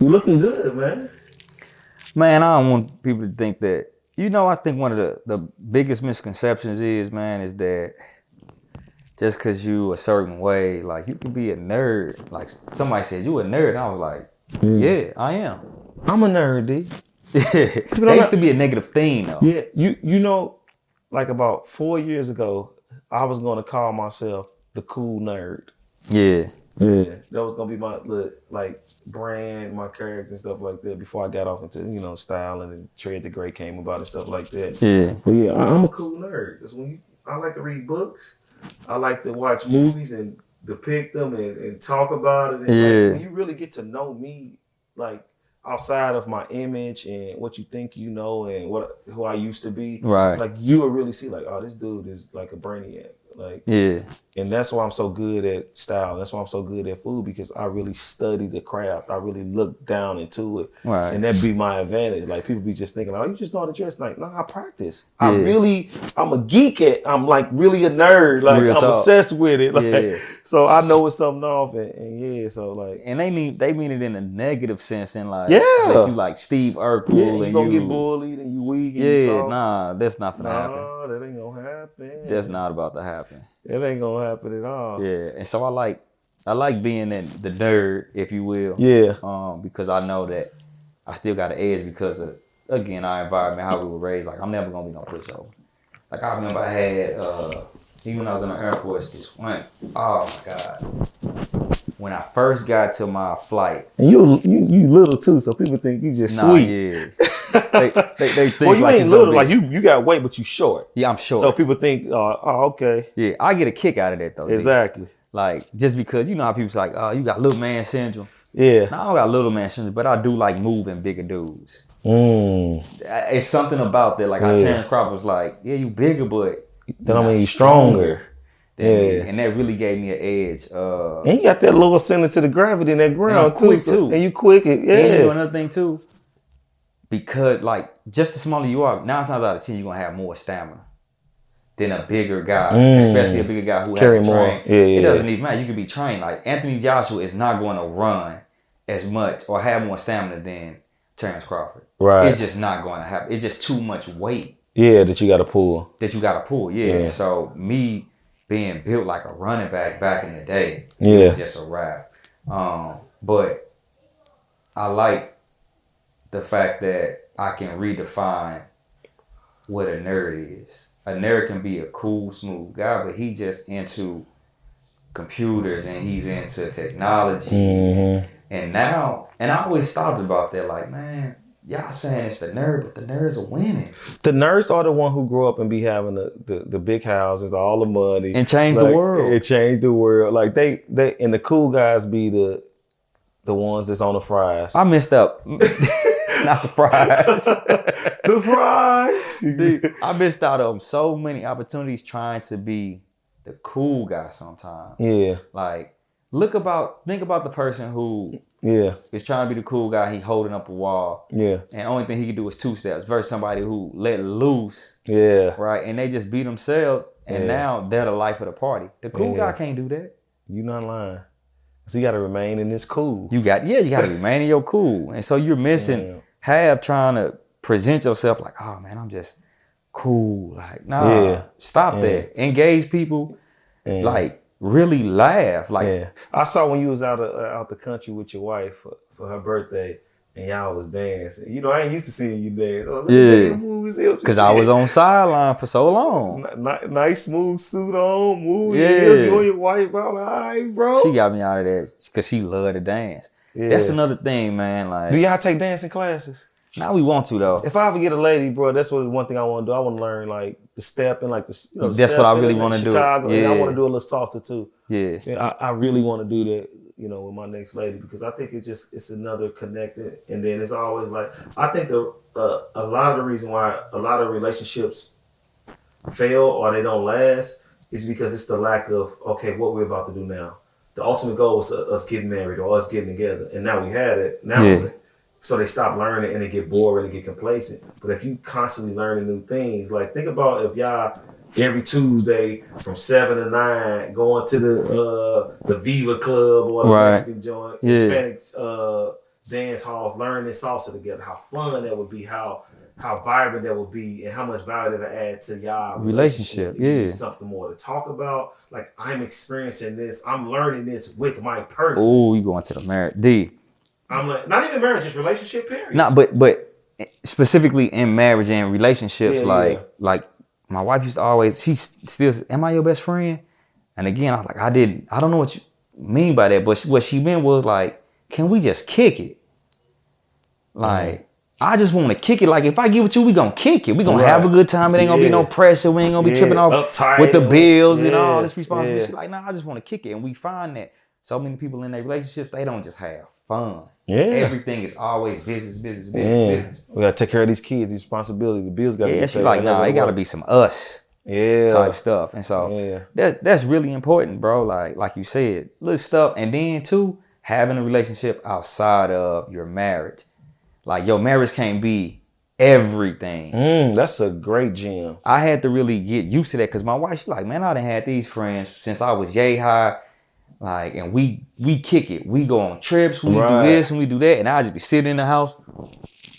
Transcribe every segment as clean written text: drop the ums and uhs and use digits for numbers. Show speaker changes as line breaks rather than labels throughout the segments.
You looking good, man.
Man, I don't want people to think that. I think one of the biggest misconceptions is that just because you a certain way, like you can be a nerd. Like somebody said, you a nerd. And I was like, yeah, I am.
I'm a nerd, D.
That used to be a negative thing, though.
Yeah, you know, like about 4 years ago, I was gonna call myself the cool nerd.
Yeah.
Yeah, that was gonna be my like brand, my character and stuff like that. Before I got off into styling and Tread the Great came about and stuff like that.
Yeah.
But yeah, I'm a cool nerd. Cause I like to read books, I like to watch movies and depict them and talk about it. And like, when you really get to know me, like outside of my image and what you think you know and who I used to be,
Right.
like you will really see like, oh, this dude is like a brainiac. Like,
yeah.
And that's why I'm so good at style. That's why I'm so good at food, because I really study the craft. I really look down into it.
Right.
And that be my advantage. Like people be just thinking, oh, you just know how to dress. Like, no, I practice. Yeah. I'm a geek I'm like really a nerd. Like I'm obsessed with it. Like, yeah. So I know it's something off and yeah, so like.
And they mean it in a negative sense, and like,
yeah.
That you like Steve Urkel,
yeah,
and
you gonna get bullied and you weak and
nah, that's not gonna happen.
No, that ain't gonna happen.
That's not about to happen.
It ain't gonna happen at all.
Yeah, and so I like being the nerd, if you will.
Yeah.
Because I know that I still got an edge because of, again, our environment, how we were raised. Like, I'm never gonna be no pushover. Like, I remember I had even when I was in the Air Force, this one, oh my God. When I first got to my flight.
And you little too, so people think you just sweet.
Yeah. they think
well, you like ain't little, like you got weight, but you short.
Yeah, I'm short.
So people think, oh, okay.
Yeah, I get a kick out of that though.
Exactly.
Like, just because, you know how people's like, oh, you got little man syndrome.
Yeah.
No, I don't got little man syndrome, but I do like moving bigger dudes. It's something about that. Like, how Terrence Crawford was like, yeah, you bigger, but
that don't mean you stronger.
Yeah. And that really gave me an edge.
And you got that lower center to the gravity in that ground
too. Quick too.
And you quick. Yeah.
And you know another thing too, because like just the smaller you are, 9 times out of 10 you're gonna have more stamina than a bigger guy, especially a bigger guy who has to train. It doesn't even matter. You can be trained. Like Anthony Joshua is not going to run as much or have more stamina than Terrence Crawford.
Right.
It's just not going to happen. It's just too much weight.
Yeah, that you got to pull.
Yeah. So me being built like a running back in the day, it was just a wrap. But I like the fact that I can redefine what a nerd is. A nerd can be a cool, smooth guy, but he just into computers and he's into technology. And now, and I always thought about that, like, man, y'all saying it's the nerd, but the nerds are winning.
The nerds are the one who grow up and be having the big houses, all the money.
And change the world.
It changed the world. Like they and the cool guys be the ones that's on the fries.
I messed up. Not the fries.
The fries.
I missed out on so many opportunities trying to be the cool guy sometimes.
Yeah.
Like, think about the person who is trying to be the cool guy. He holding up a wall.
Yeah.
And the only thing he can do is 2 steps versus somebody who let loose.
Yeah.
Right. And they just beat themselves. And now they're the life of the party. The cool guy can't do that.
You not lying. So you got to remain in this cool.
You got to remain in your cool. And so you're missing half trying to present yourself like, oh man, I'm just cool. Like, nah, stop that. Engage people. Like, really laugh. Like,
I saw when you was out the country with your wife for her birthday and y'all was dancing. You know, I ain't used to seeing you dance.
Because I was on sideline for so long.
Nice smooth suit on, move your hips, you and your wife. I'm like, all right, bro.
She got me out of there because she loved to dance. Yeah. That's another thing, man. Like,
do y'all take dancing classes?
Now we want to though.
If I ever get a lady, bro, that's one thing I want to do. I want to learn like the step and like the.
That's what I really want to do.
Yeah. I want to do a little salsa too.
Yeah.
I really want to do that. With my next lady, because I think it's another connected, and then it's always like I think a lot of the reason why a lot of relationships fail or they don't last is because it's the lack of what we're about to do now. The ultimate goal was us getting married or us getting together, and now we had it. Now, so they stop learning and they get bored and they get complacent. But if you constantly learning new things, like think about if y'all every Tuesday from 7 to 9 going to the Viva Club or the Mexican joint, Hispanic dance halls, learning salsa together. How fun that would be. How vibrant that would be, and how much value that add to y'all relationship.
Yeah,
something more to talk about. Like, I'm experiencing this. I'm learning this with my person.
Oh, you going to the marriage?
I'm like, not even marriage, just relationship. Period.
Nah, but specifically in marriage and relationships, like my wife used to always. She still, am I your best friend? And again, I was like, I don't know what you mean by that, but what she meant was like, can we just kick it? Like. I just want to kick it. Like, if I get with you, we gonna kick it. We gonna have a good time. It ain't gonna be no pressure. We ain't gonna be tripping off
uptight
with the bills and all this responsibility.
Yeah.
Like, nah, I just want to kick it. And we find that so many people in their relationships, they don't just have fun.
Yeah.
Everything is always business.
We gotta take care of these kids, these responsibilities. The bills gotta be paid.
She's like, nah, it gotta be some us type stuff. And so that's really important, bro. Like you said, little stuff. And then too, having a relationship outside of your marriage. Like, your marriage can't be everything.
That's a great gem.
I had to really get used to that because my wife, she's like, man, I done had these friends since I was yay high. Like, and we kick it. We go on trips. We do this and we do that. And I just be sitting in the house.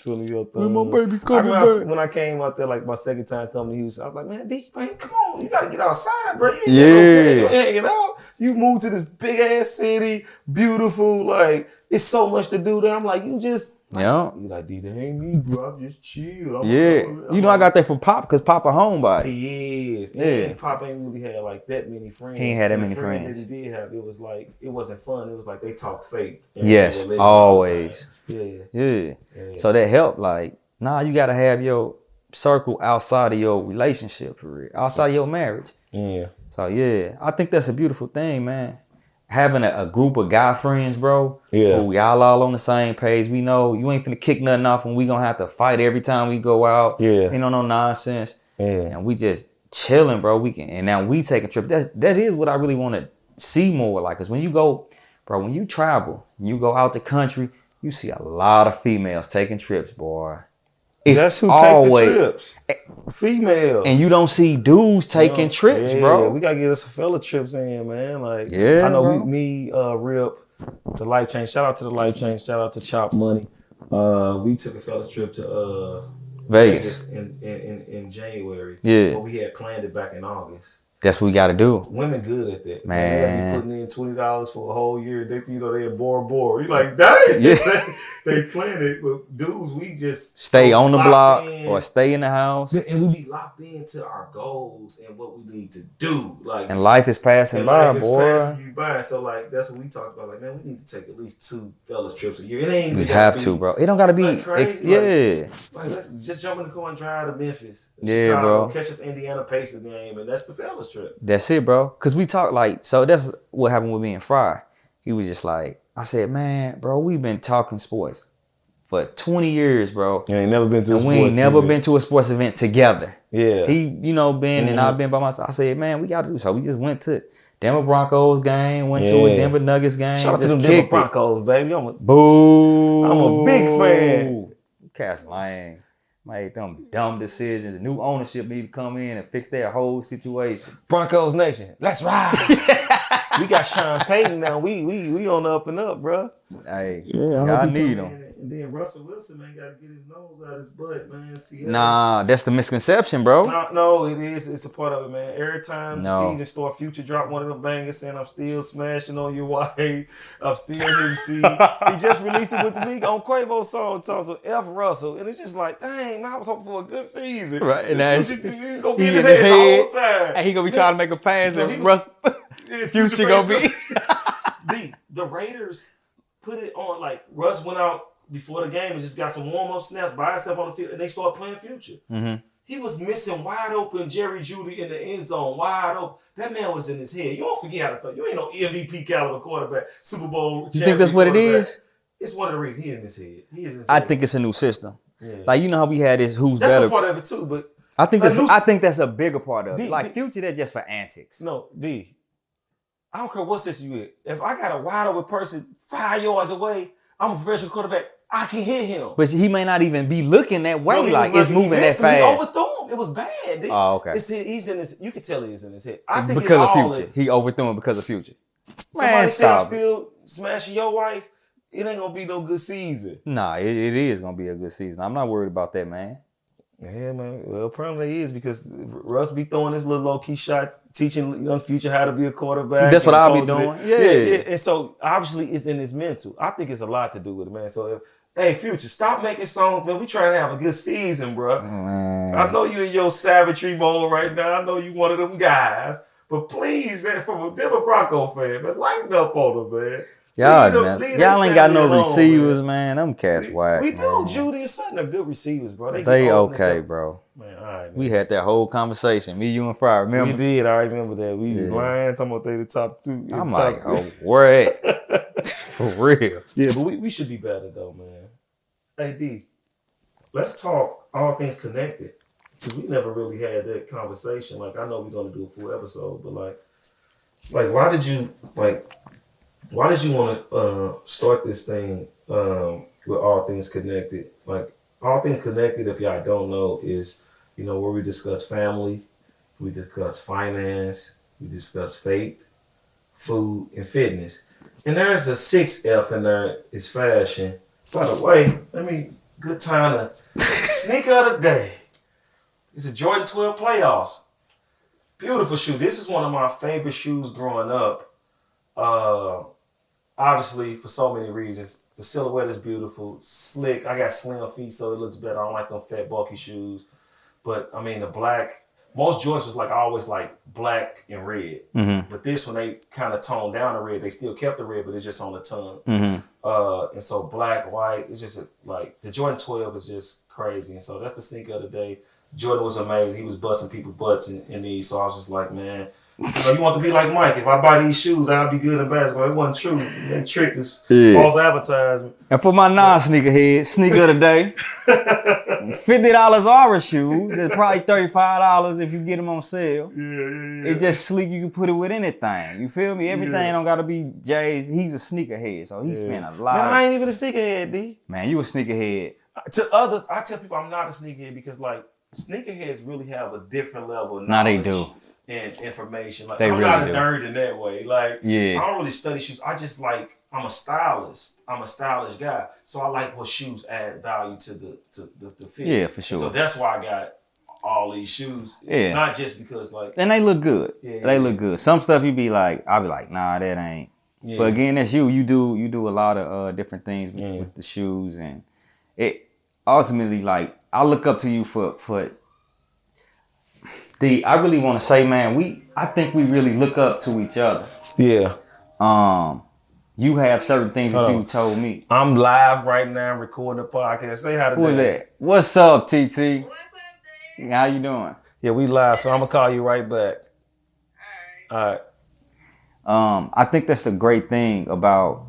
When my baby coming back. When I came out there, like my second time coming to Houston, I was like, man, come on, you gotta get outside, bro. You ain't hanging out. You moved to this big ass city, beautiful, like it's so much to do there. I'm like, you just you like, D, that ain't me, bro. I'm just chill.
I got that from Pop because Pop a homebody.
He is. And Pop ain't really had like that many friends.
He ain't had that many friends.
That he did have, it was like, it wasn't fun. It was like they talked fake.
Yes, always.
Yeah.
So that helped. Like, nah, you gotta have your circle outside of your relationship for real, outside of your marriage.
Yeah.
So I think that's a beautiful thing, man. Having a group of guy friends, bro. Yeah. Who we all on the same page. We know you ain't finna kick nothing off and we gonna have to fight every time we go out. Yeah. No nonsense. Yeah. And we just chilling, bro. And now we take a trip. That is what I really want to see more. Like, cause when you go, bro, when you travel, you go out the country, you see a lot of females taking trips, boy.
That's who take the trips. Females.
And you don't see dudes taking trips, bro.
We gotta get us some fella trips in, man. Like, I know Rip, the Life Change. Shout out to the Life Change. Shout out to Chop Money. We took a fella's trip to
Vegas
in January.
Yeah.
But we had planned it back in August.
That's what we got to do.
Women good at that.
Man.
They putting in $20 for a whole year. They at Bora. You like, dang.
Yeah.
they playing it. But dudes, we just
stay on the block or stay in the house.
And we be locked into our goals and what we need to do. Like,
and life is passing by, boy.
So like, that's what we talked about. Like, man, we need to take at least 2 fellas trips a year. It ain't.
We have to, bro. It don't gotta be
crazy. Like, let's just jump in the car and drive to Memphis.
Bro.
Catch us Indiana Pacers game, and that's the fellas trip.
That's it, bro. Cause we talk like, so that's what happened with me and Fry. He was just like, I said, man, bro, we've been talking sports for 20 years, bro.
You ain't never been to a sports
event. We ain't never been to a sports event together.
Yeah.
He, been and I've been by myself. I said, man, we got to do so. We just went to Denver Broncos game, went to a Denver Nuggets game.
Shout out to them Denver Broncos, baby.
Boo.
I'm a big fan.
Cats lying. Made them dumb decisions. New ownership need to come in and fix their whole situation.
Broncos Nation, let's ride. We got Sean Payton now. We on the up and up, bro.
Hey, y'all need him.
And then Russell Wilson, man, got to get his nose out his butt, man.
Nah, that's the misconception, bro.
No, it is. It's a part of it, man. Every time the season start, Future drop one of them bangers saying, I'm still smashing on your wife. I'm still hitting C. He just released it with the Meek on Quavo song, so F Russell. And it's just like, dang, man, I was hoping for a good season.
Right, and now
he's going to be in his head the whole time.
And he going to be trying to make a pass and Russell. Future going to be.
The Raiders put it on, like, Russ went out before the game and just got some warm-up snaps by himself on the field, and they started playing Future. Mm-hmm. He was missing wide open Jerry Jeudy in the end zone, wide open. That man was in his head. You don't forget how to throw. You ain't no MVP caliber quarterback, Super Bowl champion.
You think that's what it is?
It's one of the reasons he in his head. He is in his
I
head.
think it's a new system. Yeah. Like, you know how we had this who's
that's
better.
That's a part of it too, but
I think that's a bigger part of it. Like, Future, that's just for antics.
No, D. I don't care what system you in. If I got a wide open person 5 yards away, I'm a professional quarterback. I can hit him.
But he may not even be looking that way. No, like, it's moving that fast.
He overthrew him. It was bad. Dude.
Oh, okay.
He's in his. You can tell he's in his head. I think
because of Future. He overthrew him because of Future.
Man, stop. I'm still smashing your wife. it ain't gonna be no good season.
Nah, it is gonna be a good season. I'm not worried about that, man.
Yeah, man. Well, apparently it is because Russ be throwing his little low-key shots, teaching young Future how to be a quarterback.
That's what I'll be doing. Yeah.
And so obviously it's in his mental. I think it's a lot to do with it, man. So hey, Future, stop making songs, man. We trying to have a good season, bro.
Man.
I know you in your savagery mode right now. I know you one of them guys. But please, man, from a Denver Bronco fan, man, lighten up on them, man.
Y'all ain't got no receivers, man. Them cats whack.
We do. Judy and Sutton are good receivers, bro.
They okay, bro.
Man, all right, man.
We had that whole conversation. Me, you, and Fry, remember?
We did. I remember that. We was lying, talking about they the top two.
I'm like, oh, where at? For real.
Yeah, but we should be better, though, man. Hey, D, let's talk all things connected. Because we never really had that conversation. Like, I know we're going to do a full episode, but like, why did you want to start this thing with All Things Connected? Like, All Things Connected, if y'all don't know, is, where we discuss family, we discuss finance, we discuss faith, food, and fitness. And there's a 6F in there, is fashion. By the way, good time to sneaker of the day. It's a Jordan 12 playoffs. Beautiful shoe. This is one of my favorite shoes growing up. Obviously, for so many reasons. The silhouette is beautiful, slick. I got slim feet, so it looks better. I don't like them fat, bulky shoes. But, the black, most Jordans was always black and red. Mm-hmm. But this one, they kind of toned down the red. They still kept the red, but it's just on the tongue. Mm-hmm. And so black, white, it's just the Jordan 12 is just crazy. And so that's the sneaker of the day. Jordan was amazing. He was busting people's butts in these. So I was just like, man, you want to be like Mike. If I buy these shoes, I'll be good in basketball. It wasn't true. They tricked us. Yeah. False advertisement.
And for my non-sneakerhead, sneaker of the day, $50 Aura shoes. It's probably $35 if you get them on sale. Yeah. It's just sleek. You can put it with anything. You feel me? Everything don't got to be Jay's. He's a sneakerhead, so he spent a lot.
Man, I ain't even a sneakerhead, D.
Man, you a sneakerhead.
To others, I tell people I'm not a sneakerhead because sneakerheads really have a different level of knowledge.
Nah, they do.
And information.
They
I'm
really
not a
do.
nerd in that way. I
don't
really study shoes. I just I'm a stylist. I'm a stylish guy. So I like what shoes add value to the fit.
Yeah, for sure.
And so that's why I got all these shoes.
Yeah.
Not just because
and they look good.
Yeah,
they look good. Some stuff I'll be like, nah, that ain't. Yeah. But again, that's you. You do a lot of different things with the shoes, and it ultimately I look up to you for I really want to say, man, I think we really look up to each other.
Yeah.
You have certain things that you told me.
I'm live right now recording a podcast. Say hi to
Who is that? What's up, TT?
What's up, Dave?
How you doing?
Yeah, we live, so I'm gonna call you right back. All right.
I think that's the great thing about,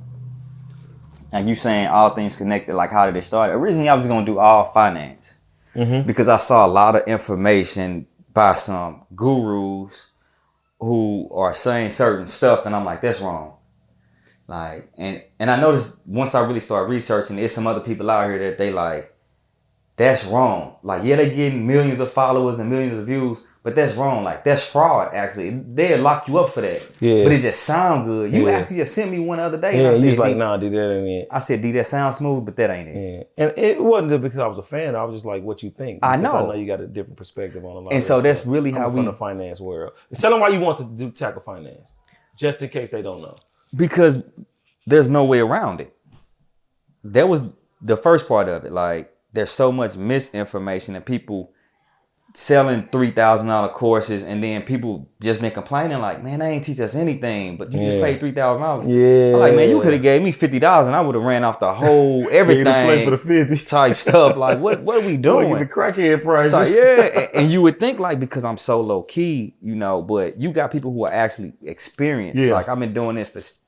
and you saying All Things Connected, how did it start? Originally, I was gonna do all finance because I saw a lot of information by some gurus who are saying certain stuff, and I'm like, that's wrong. And I noticed once I really started researching, there's some other people out here that they that's wrong. They getting millions of followers and millions of views, but that's wrong. That's fraud, actually. They'll lock you up for that. Yeah. But it just sound good. You actually just sent me one the other day.
Yeah,
and I said,
you was like, nah, D, that ain't it.
I said, D, that sounds smooth, but that ain't it.
Yeah. And it wasn't because I was a fan. I was just like, what you think.
I know
you got a different perspective on a lot
and
of
so that's
stuff.
really how we...
from the finance world. And tell them why you want to tackle finance, just in case they don't know.
Because there's no way around it. That was the first part of it. There's so much misinformation and people selling $3,000 courses, and then people just been complaining man, they ain't teach us anything, but you just paid $3,000.
Yeah.
I'm like, man, you could have gave me $50 and I would have ran off the whole everything
play for the 50
type stuff. What are we doing?
The crackhead prices.
And you would think because I'm so low key, but you got people who are actually experienced. Yeah. I've been doing this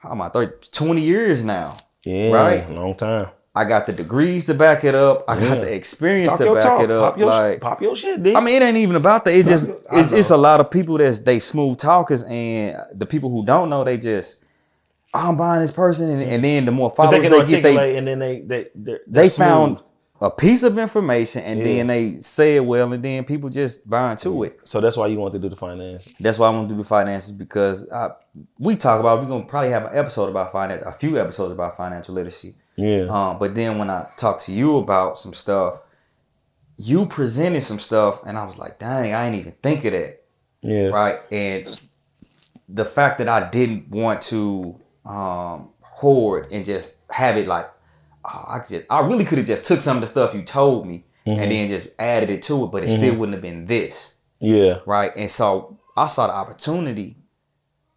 for 20 years now.
Yeah,
right?
Long time.
I got the degrees to back it up. I got the experience to back it up.
Pop your shit, dude.
It ain't even about that. It's a lot of people they smooth talkers, and the people who don't know, they just, I'm buying this person, and then the more followers
they can articulate, and then they found
a piece of information and then they say it well and then people just buy into it.
So that's why you want to do the finance.
That's why I want to do the finances because we're going to probably have an episode about finance, a few episodes about financial literacy.
Yeah.
But then when I talk to you about some stuff, you presented some stuff and I was like, dang, I ain't even think of that.
Yeah.
Right. And the fact that I didn't want to hoard and just have it like, I really could have just took some of the stuff you told me and then just added it to it, but it still wouldn't have been this.
Yeah.
Right. And so I saw the opportunity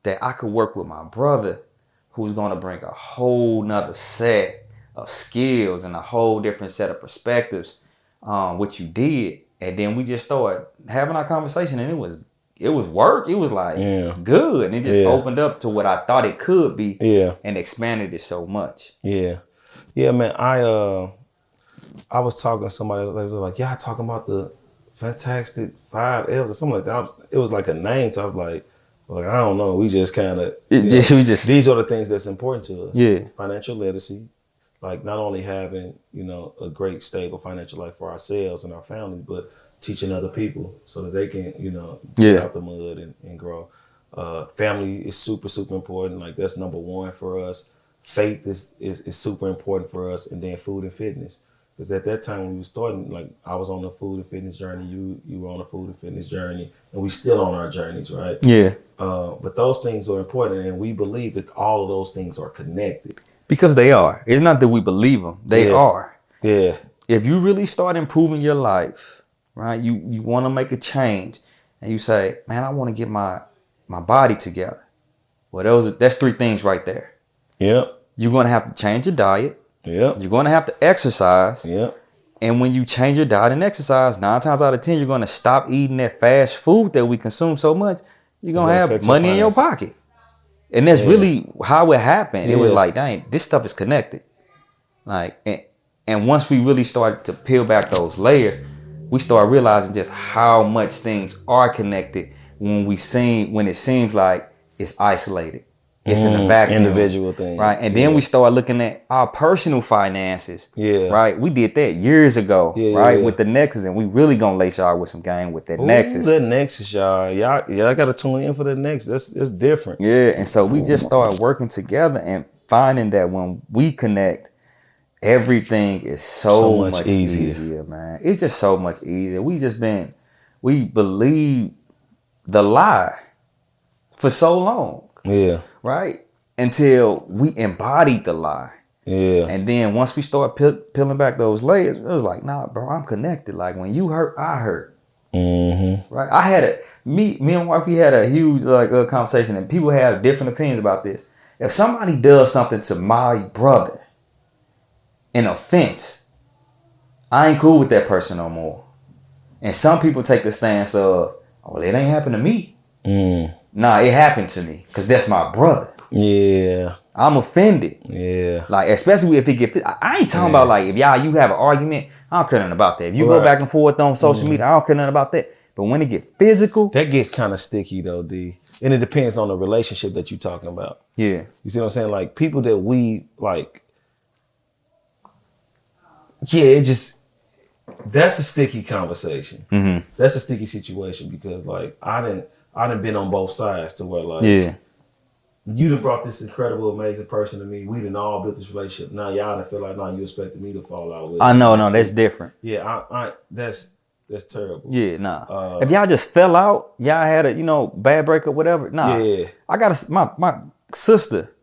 that I could work with my brother who's going to bring a whole nother set of skills and a whole different set of perspectives, which you did. And then we just started having our conversation and it was work. It was like good. And it just opened up to what I thought it could be and expanded it so much.
Yeah. Yeah, man, I was talking to somebody, they was like, yeah, talking about the Fantastic 5 L's or something like that. It was like a name, so I was like, I don't know. We just kind of, these are the things that's important to us.
Yeah.
Financial literacy, like not only having, a great, stable financial life for ourselves and our families, but teaching other people so that they can, get out the mud and grow. Family is super, super important. Like that's number one for us. Faith is super important for us, and then food and fitness. Because at that time when we were starting, like I was on the food and fitness journey, you were on the food and fitness journey, and we still on our journeys, right?
Yeah.
But those things are important, and we believe that all of those things are connected.
Because they are. It's not that we believe them; they are.
Yeah. If
you really start improving your life, right? You want to make a change, and you say, "Man, I want to get my body together." Well, that's three things right there.
Yep.
You're going to have to change your diet.
Yep.
You're going to have to exercise.
Yep.
And when you change your diet and exercise, 9 times out of 10, you're going to stop eating that fast food that we consume so much. You're going to have money in your pocket. And that's really how it happened. It was like, dang, this stuff is connected. Like, and once we really started to peel back those layers, we start realizing just how much things are connected when it seems like it's isolated. It's in a vacuum.
Individual thing.
Right. And then we start looking at our personal finances.
Yeah.
Right. We did that years ago. Right. With the Nexus. And we really gonna lace y'all with some game with that Nexus.
That Nexus, y'all. Y'all gotta tune in for the Nexus. That's different.
Yeah. And so we just started working together and finding that when we connect, everything is so much easier, man. It's just so much easier. We believe the lie for so long.
Yeah.
Right? Until we embodied the lie.
Yeah.
And then once we start peeling back those layers, it was like, nah, bro, I'm connected. Like when you hurt, I hurt.
Mm-hmm.
Right? I had me and wife, we had a huge conversation, and people have different opinions about this. If somebody does something to my brother, an offense, I ain't cool with that person no more. And some people take the stance of, oh, it ain't happened to me. Nah, it happened to me because that's my brother.
Yeah.
I'm offended.
Yeah.
Like, especially if it get, I ain't talking about like, if you have an argument, I don't care nothing about that. If you go back and forth on social media, I don't care nothing about that. But when it get physical.
That gets kind of sticky though, D. And it depends on the relationship that you're talking about.
Yeah.
You see what I'm saying? Like people that we like, that's a sticky conversation.
Mm-hmm.
That's a sticky situation because like I done been on both sides to where like you done brought this incredible, amazing person to me. We done all built this relationship. Now y'all done feel like you expected me to fall out with.
I know, that's different.
Yeah, that's terrible.
Yeah, nah. If y'all just fell out, y'all had a bad breakup, whatever. Nah.
Yeah.
I got my sister.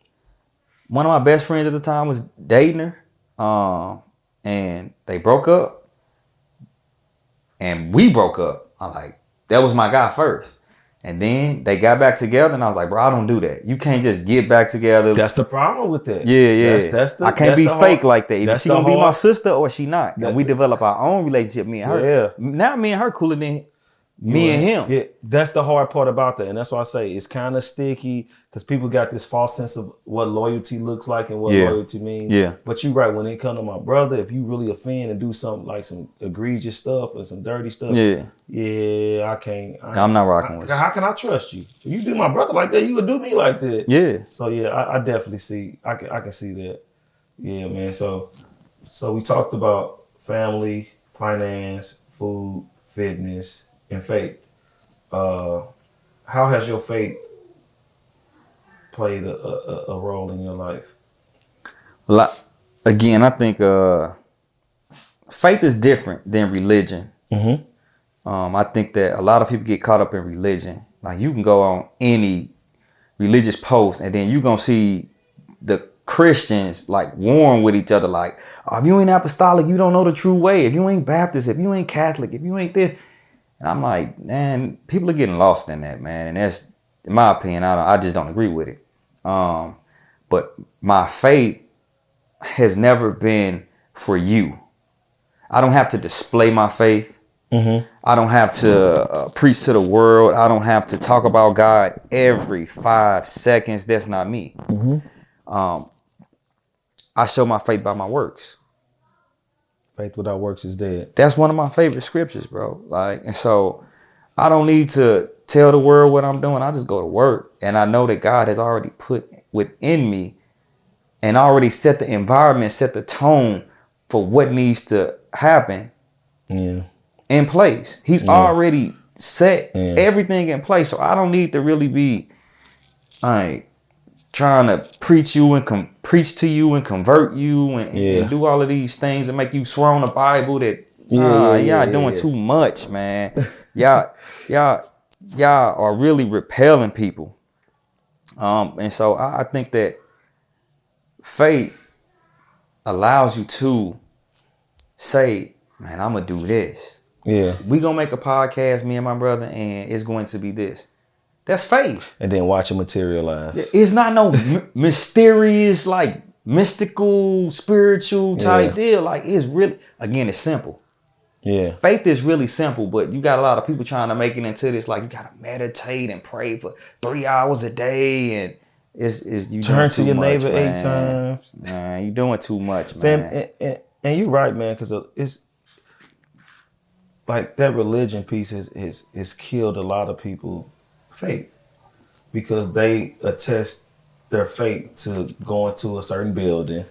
One of my best friends at the time was dating her, and they broke up, and we broke up. I'm like, that was my guy first. And then they got back together, and I was like, bro, I don't do that. You can't just get back together.
That's the problem with that.
Yeah. I can't be fake like that. Either she gonna be my sister or she not. And we develop our own relationship, me and her.
Yeah.
Now me and her cooler than me and him.
Yeah, that's the hard part about that. And that's why I say it's kind of sticky because people got this false sense of what loyalty looks like and what loyalty means.
Yeah.
But you're right. When it comes to my brother, if you really offend and do something like some egregious stuff or some dirty stuff, I can't.
I'm not rocking with you.
How can I trust you? If you do my brother like that, you would do me like that.
Yeah.
So I definitely see. I can see that. Yeah, man. So we talked about family, finance, food, fitness, and faith. How has your faith played a role in your life?
Again, I think faith is different than religion.
Mm-hmm.
I think that a lot of people get caught up in religion. Like you can go on any religious post and then you gonna see the Christians like warring with each other. Like, oh, if you ain't apostolic, you don't know the true way. If you ain't Baptist, if you ain't Catholic, if you ain't this, and I'm like, man, people are getting lost in that, man. And that's, in my opinion, I just don't agree with it. But my faith has never been for you. I don't have to display my faith.
Mm-hmm.
I don't have to preach to the world. I don't have to talk about God every 5 seconds. That's not me.
Mm-hmm.
I show my faith by my works.
Faith without works is dead.
That's one of my favorite scriptures, bro. Like, and so I don't need to tell the world what I'm doing. I just go to work, and I know that God has already put within me and already set the environment, set the tone for what needs to happen.
Yeah.
In place. He's already set everything in place. So I don't need to really be trying to preach to you and convert you and do all of these things and make you swear on the Bible that y'all doing too much, man. y'all are really repelling people. And so I think that faith allows you to say, man, I'm gonna do this.
Yeah.
We gonna make a podcast, me and my brother, and it's going to be this. That's faith.
And then watch it materialize.
It's not no mysterious, like mystical, spiritual type deal. Like it's really, again, it's simple.
Yeah.
Faith is really simple, but you got a lot of people trying to make it into this, like you gotta meditate and pray for 3 hours a day, and it's you
turn to your
much,
neighbor
man.
8 times.
Man, you doing too much, man.
And you're right, man, because it's like that religion piece has killed a lot of people faith because they attest their faith to going to a certain building,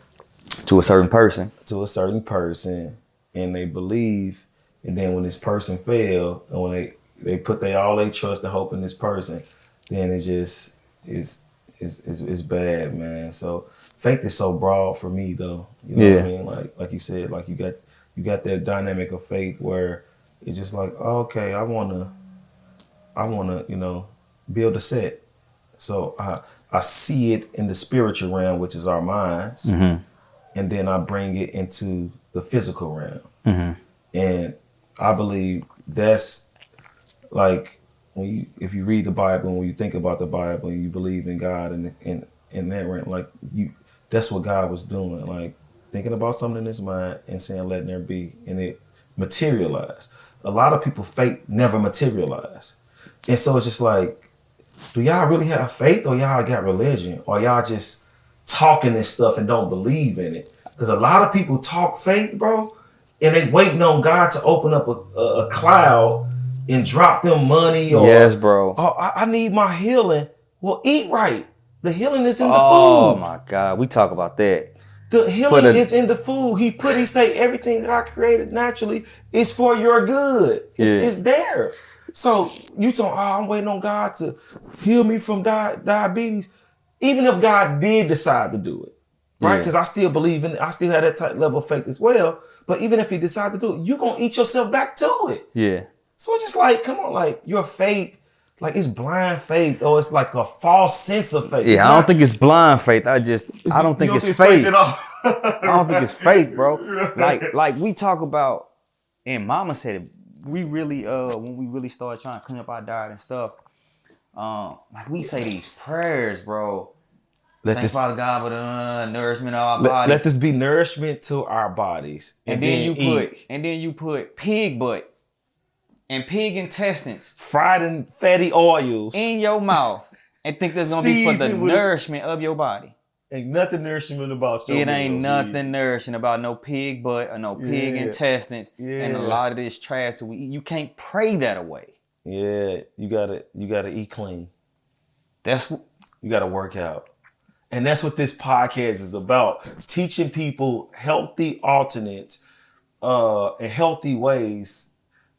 to a certain person,
and they believe, and then when this person fail, and when they put all their trust and hope in this person, then it just is bad, man. So faith is so broad for me, though. You know what I mean? Like you said, like you got that dynamic of faith where it's just like, oh, okay, I wanna, build a set. So I see it in the spiritual realm, which is our minds, and then I bring it into the physical realm, and I believe that's like if you read the Bible and when you think about the Bible and you believe in God and in that realm, like that's what God was doing, like thinking about something in His mind and saying, "Let there be," and it materialized. A lot of people faith never materialize. And so it's just like, do y'all really have faith or y'all got religion? Or y'all just talking this stuff and don't believe in it? Because a lot of people talk faith, bro, and they waiting on God to open up a cloud and drop them money. Or,
yes, bro.
Oh, I need my healing. Well, eat right. The healing is in the food.
Oh, my God. We talk about that.
The healing is in the food. He say everything that I created naturally is for your good. It's there. So you talk, I'm waiting on God to heal me from diabetes. Even if God did decide to do it, right? Because I still believe in it. I still have that type level of faith as well. But even if He decided to do it, you're going to eat yourself back to it.
Yeah.
So it's just like, come on, like your faith, like it's blind faith or it's like a false sense of faith.
Yeah, I don't think it's blind faith. I don't think it's faith. I don't think it's faith, bro. Like we talk about, and Mama said it, we really, when we really started trying to clean up our diet and stuff, like we say these prayers, bro. Thank Father God for the nourishment of our bodies.
Let this be nourishment to our bodies.
And then you put pig butt and pig intestines,
fried and fatty oils
in your mouth, and think that's gonna be for the nourishment of your body.
Ain't nothing nourishment about your
It ain't nothing nourishing about no pig butt or no pig intestines and a lot of this trash that we eat. You can't pray that away.
Yeah, you gotta eat clean. You gotta work out. And that's what this podcast is about. Teaching people healthy alternates in healthy ways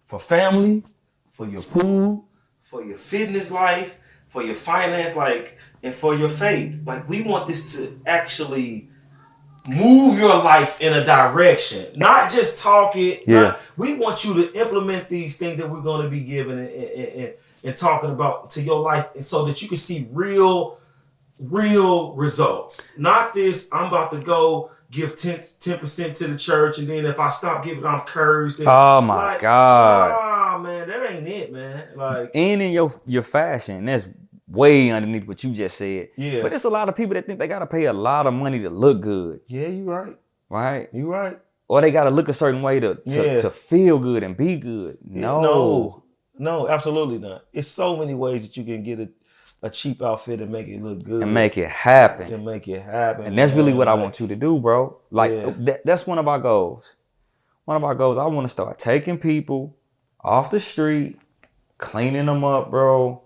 for family, for your food, for your fitness life, for your finance, like, and for your faith. Like, we want this to actually move your life in a direction, not just talk it.
Yeah.
We want you to implement these things that we're going to be giving and talking about to your life, and so that you can see real results. Not this, I'm about to go give 10% to the church, and then if I stop giving, I'm cursed. And
Oh my God.
Ah, man, that ain't it, man. Like,
And in your fashion, that's way underneath what you just said.
Yeah.
But there's a lot of people that think they gotta pay a lot of money to look good.
yeah, you right.
Right?
You right.
Or they gotta look a certain way to feel good and be good.
No, absolutely not. It's so many ways that you can get a cheap outfit and make it look good.
And make it happen.
And
that's really what I want you to do, bro. Like, that's one of our goals. I want to start taking people off the street, cleaning them up, bro,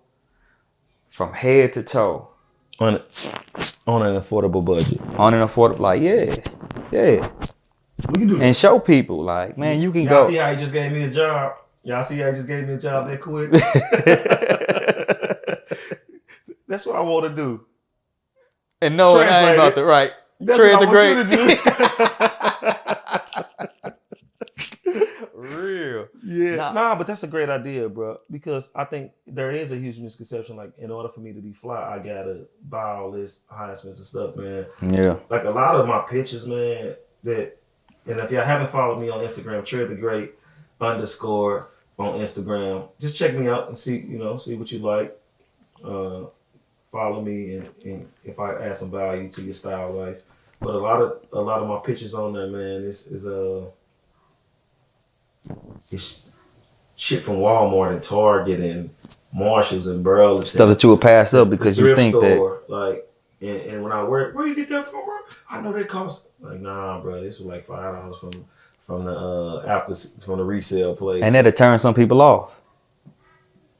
from head to toe.
On an affordable budget.
Like, yeah.
We can do that.
And show people, like, man, you can
Y'all
go.
see how he just gave me a job? That quick? That's what I want to do.
And no, I ain't about to, right.
That's
Tread
what
the
I want
great.
you to do.
Real.
Yeah. Nah, but that's a great idea, bro. Because I think there is a huge misconception. Like, in order for me to be fly, I gotta buy all this Highsmiths and stuff, man.
Yeah.
Like, a lot of my pictures, man, and if y'all haven't followed me on Instagram, Tread the Great _ on Instagram. Just check me out and see what you like. Follow me and if I add some value to your style life. But a lot of my pictures on there, man, it's shit from Walmart and Target and Marshalls and Burlington.
Stuff that you would pass up because you think
store, that. Like, and when I wear, where you get that from, bro? I know that cost, like, nah, bro, this was like $5 from the resale place.
And that'll turn some people off.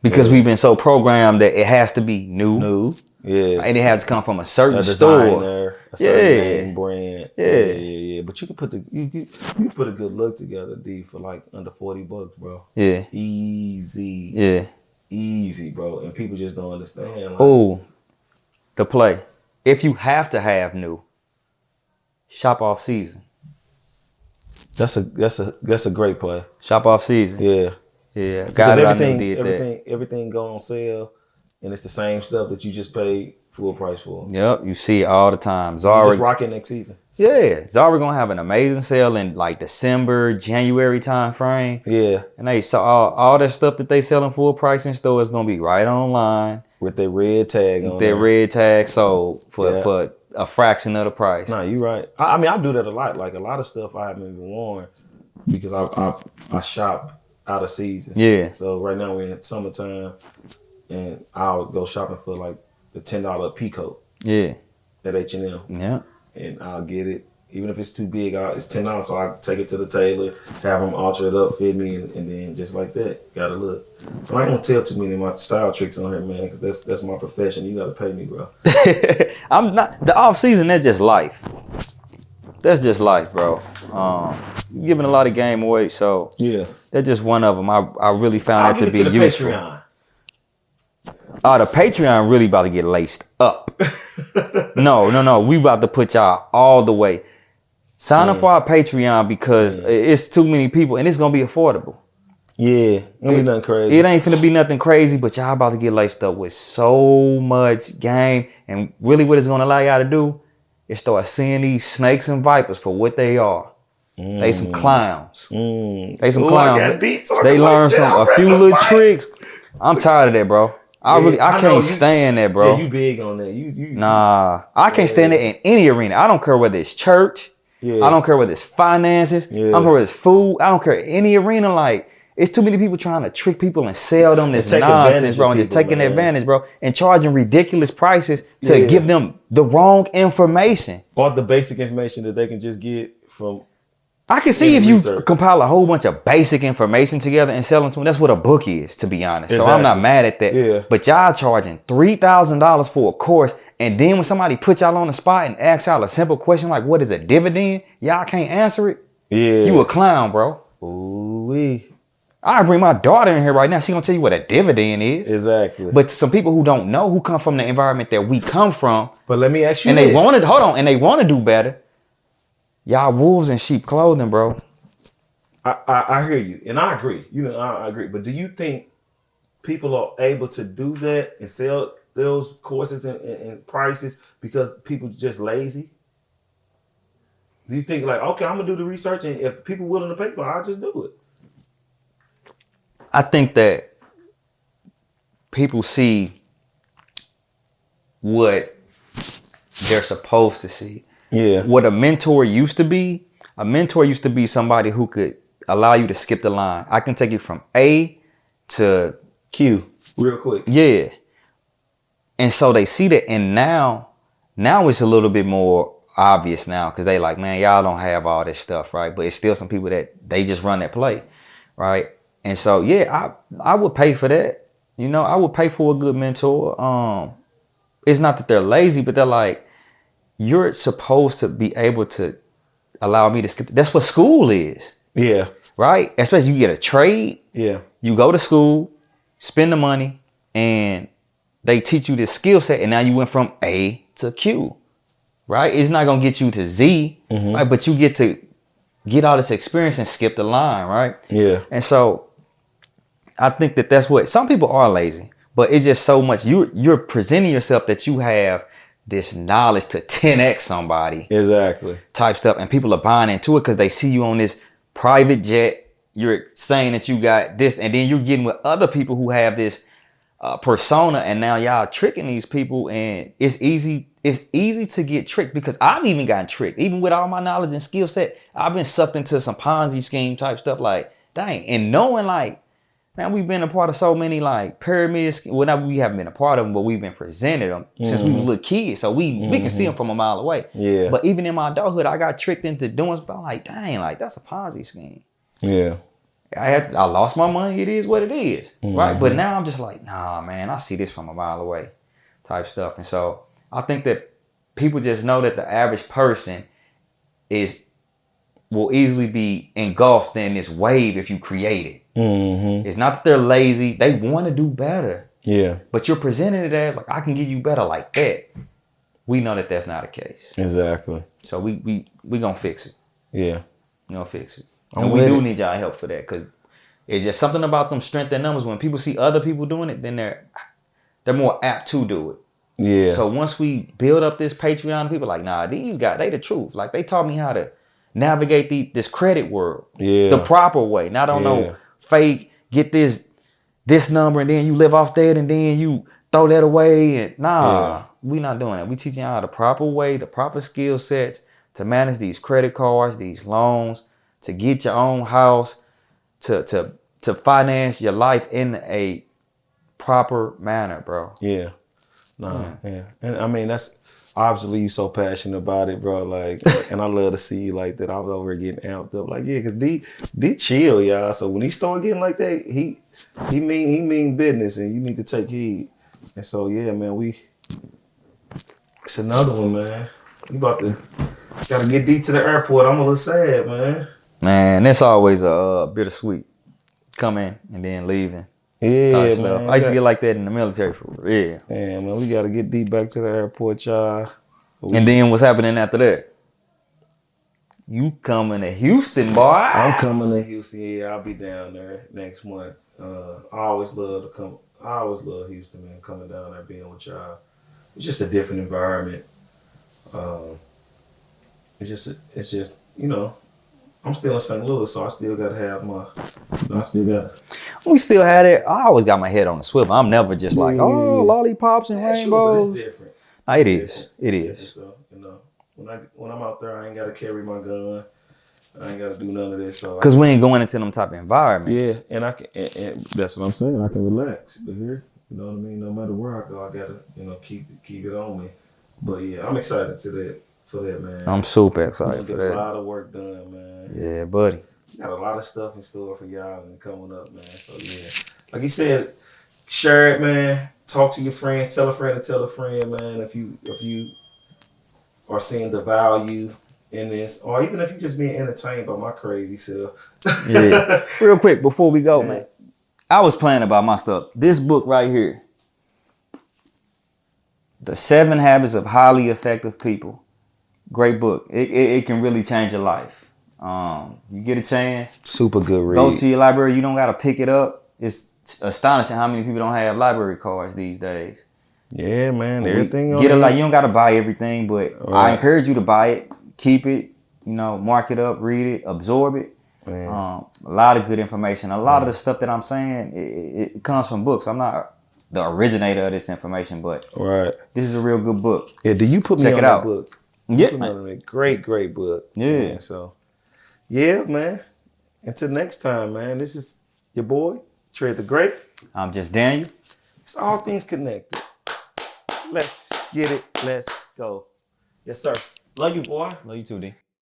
Because we've been so programmed that it has to be new.
Yeah.
And it has to come from a certain
store. A certain name brand.
Yeah.
But you can put you put a good look together, D, for like under $40, bro.
Yeah.
Easy.
Yeah.
Easy, bro. And people just don't understand.
Like, the play. If you have to have new, shop off season.
That's a great play.
Shop off season.
Yeah.
Yeah.
Because everything go on sale, and it's the same stuff that you just paid full price for.
Yep, you see it all the time.
Zara just rock it next season.
Yeah, Zara gonna have an amazing sale in like December, January time frame.
Yeah,
and they saw all that stuff that they selling full price in store is gonna be right online
with their red tag on.
Their red tag sold for a fraction of the price.
Nah, you right. I mean, I do that a lot. Like, a lot of stuff I haven't even worn because I shop out of season.
Yeah.
So right now we're in summertime, and I'll go shopping for like the $10 peacoat.
Yeah.
At H&M.
Yeah.
And I'll get it. Even if it's too big, it's $10, so I take it to the tailor, have them alter it up, fit me, and then just like that, gotta look. But I ain't gonna tell too many of my style tricks on here, man, because that's my profession. You gotta pay me, bro.
I'm not the off season. That's just life. That's just life, bro. You're giving a lot of game away, so
yeah,
that's just one of them. I really found that to be useful.
Patreon.
The Patreon really about to get laced up. No. We about to put y'all all the way. Sign up for our Patreon because it's too many people and it's going to be affordable.
Yeah. It ain't nothing crazy.
It ain't finna be nothing crazy, but y'all about to get laced up with so much game. And really what it's going to allow y'all to do is start seeing these snakes and vipers for what they are. They some clowns. They some clowns. They learn a few little tricks. I'm tired of that, bro. I can't stand that, bro.
Yeah, you big on that. You
Nah, I can't stand it in any arena. I don't care whether it's church. Yeah. I don't care whether it's finances. Yeah. I don't care whether it's food. I don't care any arena. Like, it's too many people trying to trick people and sell them this nonsense, bro. And just taking advantage, bro. And charging ridiculous prices to give them the wrong information.
Or the basic information that they can just get from...
I can see if you compile a whole bunch of basic information together and sell them to them. That's what a book is, to be honest. Exactly. So I'm not mad at that.
Yeah.
But y'all charging $3,000 for a course, and then when somebody put y'all on the spot and asks y'all a simple question like, what is a dividend? Y'all can't answer it.
Yeah.
You a clown, bro.
Ooh-wee.
I bring my daughter in here right now. She gonna tell you what a dividend is.
Exactly.
But some people who don't know, who come from the environment that we come from,
But let me ask you
and
this.
they want to hold on, and they want to do better. Y'all wolves in sheep clothing, bro.
I hear you, and I agree. You know, I agree. But do you think people are able to do that and sell those courses and prices because people just lazy? Do you think like, okay, I'm gonna do the research, and if people willing to pay for it, I'll just do it?
I think that people see what they're supposed to see.
Yeah.
What a mentor used to be somebody who could allow you to skip the line. I can take you from A to
Q real quick.
Yeah. And so they see that, and now it's a little bit more obvious now because they like, man, y'all don't have all this stuff, right? But it's still some people that they just run that play, right? And so yeah, I would pay for that. You know, I would pay for a good mentor. It's not that they're lazy, but they're like, you're supposed to be able to allow me to skip. That's what school is.
Yeah.
Right? Especially you get a trade.
Yeah.
You go to school, spend the money, and they teach you this skill set, and now you went from A to Q. Right? It's not gonna get you to Z, right? But you get to get all this experience and skip the line, right?
Yeah.
And so I think that that's what some people are lazy, but it's just so much you're presenting yourself that you have this knowledge to 10x somebody.
Exactly.
Type stuff, and people are buying into it because they see you on this private jet. You're saying that you got this, and then you're getting with other people who have this persona, and now y'all tricking these people, and it's easy to get tricked because I've even gotten tricked. Even with all my knowledge and skill set, I've been sucked into some Ponzi scheme type stuff, like dang, and knowing like, man, we've been a part of so many like pyramids. Well, not we haven't been a part of them, but we've been presented them since we was little kids, so we can see them from a mile away.
Yeah.
But even in my adulthood, I got tricked into doing stuff. I'm like, dang, like that's a Ponzi scheme.
Yeah.
I lost my money. It is what it is, right? But now I'm just like, nah, man, I see this from a mile away, type stuff. And so I think that people just know that the average person will easily be engulfed in this wave if you create it. It's not that they're lazy; they want to do better.
Yeah.
But you're presenting it as like, I can give you better like that. We know that that's not the case.
Exactly.
So we gonna fix it.
Yeah.
We gonna fix it.
I'm
And we
with
do
it.
need y'all help for that because it's just something about them strength and numbers. When people see other people doing it, then they're more apt to do it.
Yeah.
So once we build up this Patreon, people like, nah, these guys, they the truth. Like they taught me how to navigate this credit world the proper way. Not on no fake, get this number and then you live off that and then you throw that away. And we not doing that. We teaching y'all the proper way, the proper skill sets to manage these credit cards, these loans, to get your own house, to finance your life in a proper manner, bro.
Yeah. No. Yeah. And I mean, that's obviously you so passionate about it, bro. Like, and I love to see you like that. I was over getting amped up. Like, yeah, because D chill, y'all. So when he start getting like that, he mean business, and you need to take heed. And so yeah, man, it's another one, man. We gotta get D to the airport. I'm a little sad, man.
Man, it's always a bittersweet coming and then leaving.
Yeah, man.
I used to get like that in the military for real.
Yeah, man, we gotta get D back to the airport, y'all.
And then what's happening after that? You coming to Houston, boy?
I'm coming to Houston. Yeah, I'll be down there next month. I always love to come. I always love Houston, man. Coming down there, being with y'all. It's just a different environment. It's just you know. I'm still in St. Louis, so I still gotta have my.
We still had it. I always got my head on the swivel. I'm never just like, lollipops and rainbows.
Sure, but it's different.
Nah, it is. It is.
So you know, when I'm out there, I ain't gotta carry my gun. I ain't gotta do none of this. So
because we ain't going into them type of environments.
Yeah, and I can. And that's what I'm saying. I can relax. But here, you know what I mean. No matter where I go, I gotta keep it on me. But yeah, I'm excited for that, man.
I'm super excited for that.
A lot of work done, man.
Yeah, buddy.
Got a lot of stuff in store for y'all and coming up, man. So yeah, like you said, share it, man. Talk to your friends. Tell a friend to tell a friend, man. If you are seeing the value in this, or even if you just being entertained by my crazy self.
Yeah. Real quick before we go, man. I was playing about my stuff. This book right here, The 7 Habits of Highly Effective People. Great book. It can really change your life. You get a chance,
Super good read.
go to your library. You don't got to pick it up. It's astonishing how many people don't have library cards these days.
Yeah, man. Everything
Get it like you don't got to buy everything, but I
Right.
encourage you to buy it, keep it, mark it up, read it, absorb it. A lot of good information. A lot of the stuff that I'm saying, it comes from books. I'm not the originator of this information, but
Right.
this is a real good book.
Yeah, do you put me
Check
on
it
that
out.
book?
Yeah.
Put me on that great book.
Yeah.
Man, so, yeah, man. Until next time, man. This is your boy, Tread the Great.
I'm just Daniel.
It's all things connected. Let's get it. Let's go. Yes, sir. Love you, boy.
Love you too, D.